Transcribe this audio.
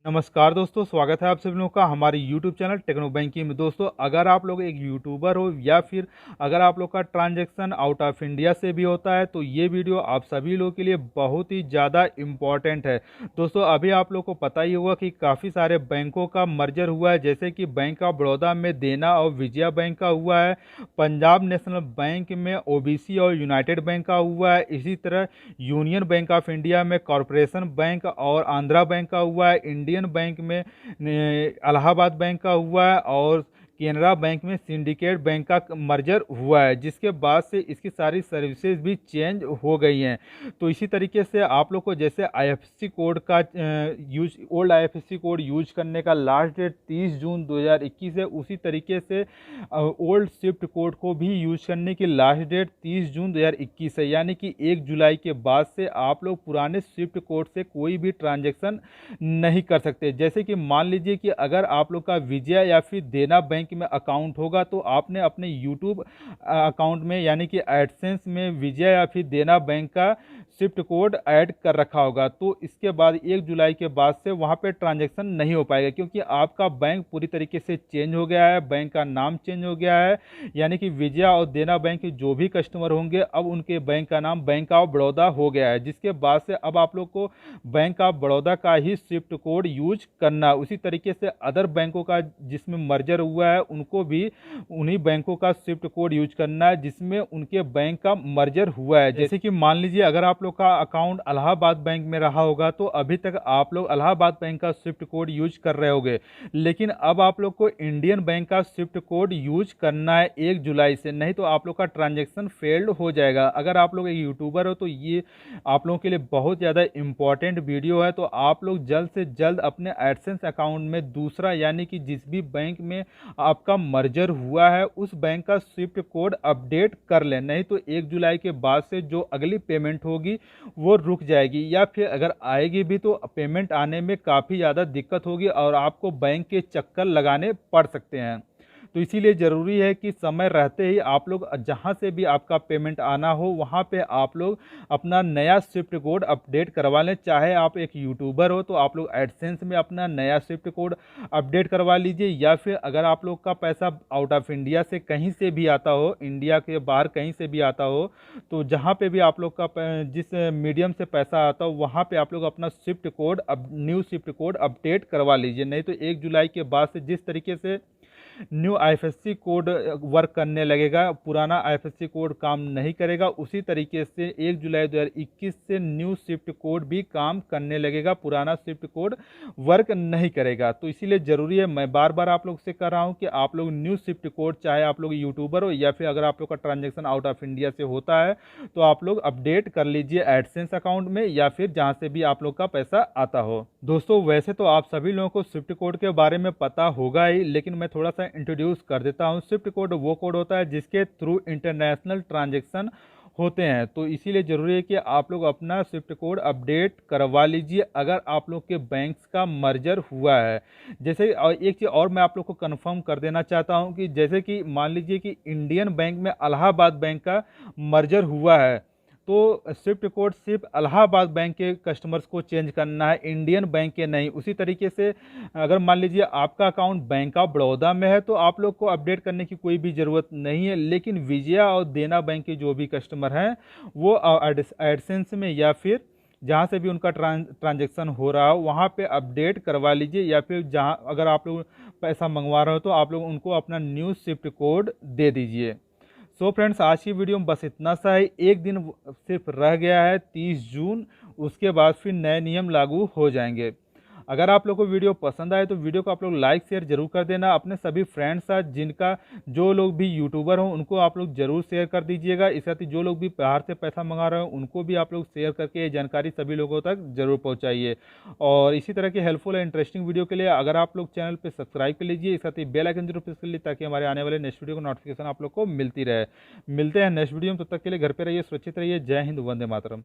नमस्कार दोस्तों, स्वागत है आप सभी लोगों का हमारे यूट्यूब चैनल टेक्नो बैंकिंग में। दोस्तों, अगर आप लोग एक यूट्यूबर हो या फिर अगर आप लोग का ट्रांजैक्शन आउट ऑफ इंडिया से भी होता है तो ये वीडियो आप सभी लोगों के लिए बहुत ही ज़्यादा इम्पॉर्टेंट है। दोस्तों, अभी आप लोग को पता ही होगा कि काफ़ी सारे बैंकों का मर्जर हुआ है, जैसे कि बैंक ऑफ बड़ौदा में देना और विजया बैंक का हुआ है, पंजाब नेशनल बैंक में ओबीसी और यूनाइटेड बैंक का हुआ है, इसी तरह यूनियन बैंक ऑफ इंडिया में कॉरपोरेशन बैंक और आंध्रा बैंक का हुआ है, इंडियन बैंक में इलाहाबाद बैंक का हुआ है और केनरा बैंक में सिंडिकेट बैंक का मर्जर हुआ है, जिसके बाद से इसकी सारी सर्विसेज भी चेंज हो गई हैं। तो इसी तरीके से आप लोग को जैसे आईएफएससी कोड का ओल्ड आईएफएससी कोड यूज करने का लास्ट डेट 30 जून 2021 है, उसी तरीके से ओल्ड स्विफ्ट कोड को भी यूज करने की लास्ट डेट 30 जून 2021 है, यानी कि 1 जुलाई के बाद से आप लोग पुराने स्विफ्ट कोड से कोई भी ट्रांजैक्शन नहीं कर सकते। जैसे कि मान लीजिए कि अगर आप लोग का विजया या फिर देना बैंक में अकाउंट होगा तो आपने अपने यूट्यूब अकाउंट में यानी कि एडसेंस में विजया या फिर देना बैंक का स्विफ्ट कोड ऐड कर रखा होगा, तो इसके बाद 1 जुलाई के बाद से वहाँ पे ट्रांजैक्शन नहीं हो पाएगा, क्योंकि आपका बैंक पूरी तरीके से चेंज हो गया है, बैंक का नाम चेंज हो गया है। यानी कि विजया और देना बैंक के जो भी कस्टमर होंगे अब उनके बैंक का नाम बैंक ऑफ बड़ौदा हो गया है, जिसके बाद से अब आप लोग को बैंक ऑफ बड़ौदा का ही स्विफ्ट कोड यूज करना। उसी तरीके से अदर बैंकों का जिसमें मर्जर हुआ है उनको भी उन्हीं बैंकों का स्विफ्ट कोड यूज करना है जिसमें उनके बैंक का मर्जर हुआ है। जैसे कि मान लीजिए अगर आप लोग का अकाउंट इलाहाबाद बैंक में रहा होगा तो अभी तक आप लोग इलाहाबाद बैंक का स्विफ्ट कोड यूज कर रहे होंगे, लेकिन अब आप लोग को इंडियन बैंक का स्विफ्ट कोड यूज करना है 1 जुलाई से, नहीं तो आप लोग का ट्रांजेक्शन फेल्ड हो जाएगा। अगर आप लोग एक यूट्यूबर हो तो ये आप लोगों के लिए बहुत ज़्यादा इंपॉर्टेंट वीडियो है, तो आप लोग जल्द से जल्द अपने एडसेंस अकाउंट में दूसरा यानी कि जिस भी बैंक में आपका मर्जर हुआ है उस बैंक का स्विफ्ट कोड अपडेट कर लें, नहीं तो 1 जुलाई के बाद से जो अगली पेमेंट होगी वो रुक जाएगी, या फिर अगर आएगी भी तो पेमेंट आने में काफ़ी ज़्यादा दिक्कत होगी और आपको बैंक के चक्कर लगाने पड़ सकते हैं। तो इसीलिए ज़रूरी है कि समय रहते ही आप लोग जहाँ से भी आपका पेमेंट आना हो वहाँ पे आप लोग अपना नया स्विफ्ट कोड अपडेट करवा लें। चाहे आप एक यूट्यूबर हो तो आप लोग एडसेंस में अपना नया स्विफ्ट कोड अपडेट करवा लीजिए, या फिर अगर आप लोग का पैसा आउट ऑफ इंडिया से कहीं से भी आता हो, इंडिया के बाहर कहीं से भी आता हो, तो जहाँ पे भी आप लोग का जिस मीडियम से पैसा आता हो वहाँ पे आप लोग अपना Swift code new Swift code update करवा लीजिए, नहीं तो 1 जुलाई के बाद से जिस तरीके से न्यू आईएफएससी कोड वर्क करने लगेगा, पुराना आईएफएससी कोड काम नहीं करेगा, उसी तरीके से 1 जुलाई 2021 से न्यू स्विफ्ट कोड भी काम करने लगेगा, पुराना स्विफ्ट कोड वर्क नहीं करेगा। तो इसीलिए ज़रूरी है, मैं बार बार आप लोग से कह रहा हूँ कि आप लोग न्यू स्विफ्ट कोड, चाहे आप लोग यूट्यूबर हो या फिर अगर आप लोग का ट्रांजेक्शन आउट ऑफ इंडिया से होता है तो आप लोग अपडेट कर लीजिए एडसेंस अकाउंट में या फिर जहाँ से भी आप लोग का पैसा आता हो। दोस्तों, वैसे तो आप सभी लोगों को स्विफ्ट कोड के बारे में पता होगा ही, लेकिन मैं थोड़ा सा इंट्रोड्यूस कर देता हूँ। स्विफ्ट कोड वो कोड होता है जिसके थ्रू इंटरनेशनल ट्रांजैक्शन होते हैं, तो इसीलिए ज़रूरी है कि आप लोग अपना स्विफ्ट कोड अपडेट करवा लीजिए अगर आप लोग के बैंक्स का मर्जर हुआ है। जैसे और एक चीज़ और मैं आप लोग को कंफर्म कर देना चाहता हूं कि जैसे कि मान लीजिए कि इंडियन बैंक में इलाहाबाद बैंक का मर्जर हुआ है, तो स्विफ्ट कोड सिर्फ इलाहाबाद बैंक के कस्टमर्स को चेंज करना है, इंडियन बैंक के नहीं। उसी तरीके से अगर मान लीजिए आपका अकाउंट बैंक ऑफ बड़ौदा में है तो आप लोग को अपडेट करने की कोई भी ज़रूरत नहीं है, लेकिन विजया और देना बैंक के जो भी कस्टमर हैं वो एडसेंस में या फिर जहाँ से भी उनका ट्रांजेक्शन हो रहा हो वहाँ पे अपडेट करवा लीजिए, या फिर जहाँ अगर आप लोग पैसा मंगवा रहे हो तो आप लोग उनको अपना न्यू स्विफ्ट कोड दे दीजिए। सो फ्रेंड्स, आज की वीडियो में बस इतना सा ही। एक दिन सिर्फ रह गया है 30 जून, उसके बाद फिर नए नियम लागू हो जाएंगे। अगर आप लोग को वीडियो पसंद आए तो वीडियो को आप लोग लाइक शेयर जरूर कर देना अपने सभी फ्रेंड्स साथ, जिनका जो लोग भी यूट्यूबर हो उनको आप लोग जरूर शेयर कर दीजिएगा। इस साथ ही जो लोग भी बाहर से पैसा मंगा रहे हो उनको भी आप लोग शेयर करके ये जानकारी सभी लोगों तक जरूर पहुँचाइए। और इसी तरह की हेल्पफुल और इंटरेस्टिंग वीडियो के लिए अगर आप लोग चैनल पर सब्सक्राइब कर लीजिए, इस साथ ही बेल आइकन जरूर प्रेस कर लीजिए ताकि हमारे आने वाले नेक्स्ट वीडियो को नोटिफिकेशन आप लोग को मिलती रहे। मिलते हैं नेक्स्ट वीडियो में, तब तक के लिए घर पर रहिए, सुरक्षित रहिए। जय हिंद, वंदे मातरम।